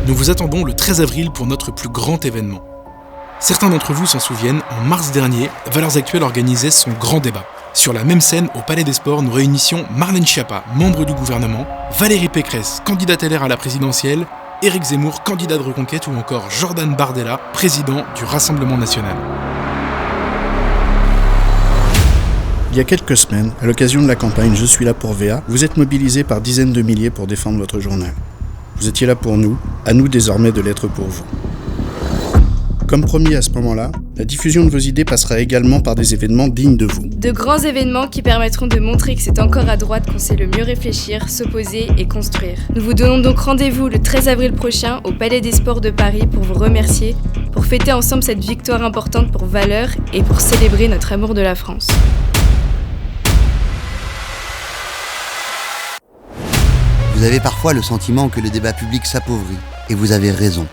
Nous vous attendons le 13 avril pour notre plus grand événement. Certains d'entre vous s'en souviennent, en mars dernier, Valeurs Actuelles organisait son grand débat. Sur la même scène, au Palais des Sports, nous réunissions Marlène Schiappa, membre du gouvernement, Valérie Pécresse, candidate LR à la présidentielle, Éric Zemmour, candidat de Reconquête, ou encore Jordan Bardella, président du Rassemblement national. Il y a quelques semaines, à l'occasion de la campagne Je suis là pour VA, vous êtes mobilisés par dizaines de milliers pour défendre votre journal. Vous étiez là pour nous, à nous désormais de l'être pour vous. Comme promis à ce moment-là, la diffusion de vos idées passera également par des événements dignes de vous. De grands événements qui permettront de montrer que c'est encore à droite qu'on sait le mieux réfléchir, s'opposer et construire. Nous vous donnons donc rendez-vous le 13 avril prochain au Palais des Sports de Paris pour vous remercier, pour fêter ensemble cette victoire importante pour Valeurs et pour célébrer notre amour de la France. Vous avez parfois le sentiment que le débat public s'appauvrit, et vous avez raison.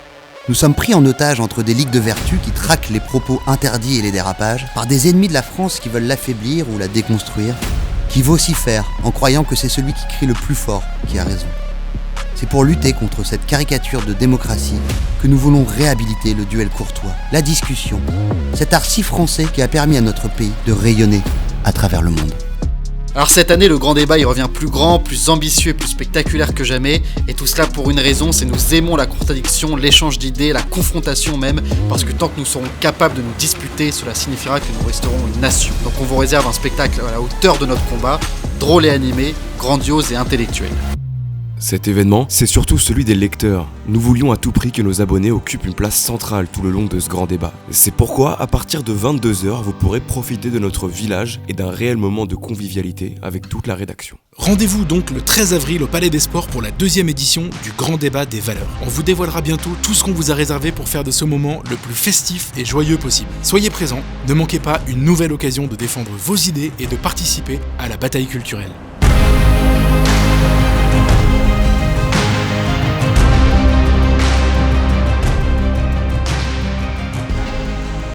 Nous sommes pris en otage entre des ligues de vertu qui traquent les propos interdits et les dérapages, par des ennemis de la France qui veulent l'affaiblir ou la déconstruire, qui vocifèrent en croyant que c'est celui qui crie le plus fort qui a raison. C'est pour lutter contre cette caricature de démocratie que nous voulons réhabiliter le duel courtois, la discussion, cet art si français qui a permis à notre pays de rayonner à travers le monde. Alors cette année, le grand débat, il revient plus grand, plus ambitieux et plus spectaculaire que jamais. Et tout cela pour une raison, c'est nous aimons la contradiction, l'échange d'idées, la confrontation même. Parce que tant que nous serons capables de nous disputer, cela signifiera que nous resterons une nation. Donc on vous réserve un spectacle à la hauteur de notre combat, drôle et animé, grandiose et intellectuel. Cet événement, c'est surtout celui des lecteurs. Nous voulions à tout prix que nos abonnés occupent une place centrale tout le long de ce grand débat. C'est pourquoi, à partir de 22h, vous pourrez profiter de notre village et d'un réel moment de convivialité avec toute la rédaction. Rendez-vous donc le 13 avril au Palais des Sports pour la deuxième édition du Grand Débat des Valeurs. On vous dévoilera bientôt tout ce qu'on vous a réservé pour faire de ce moment le plus festif et joyeux possible. Soyez présents, ne manquez pas une nouvelle occasion de défendre vos idées et de participer à la bataille culturelle.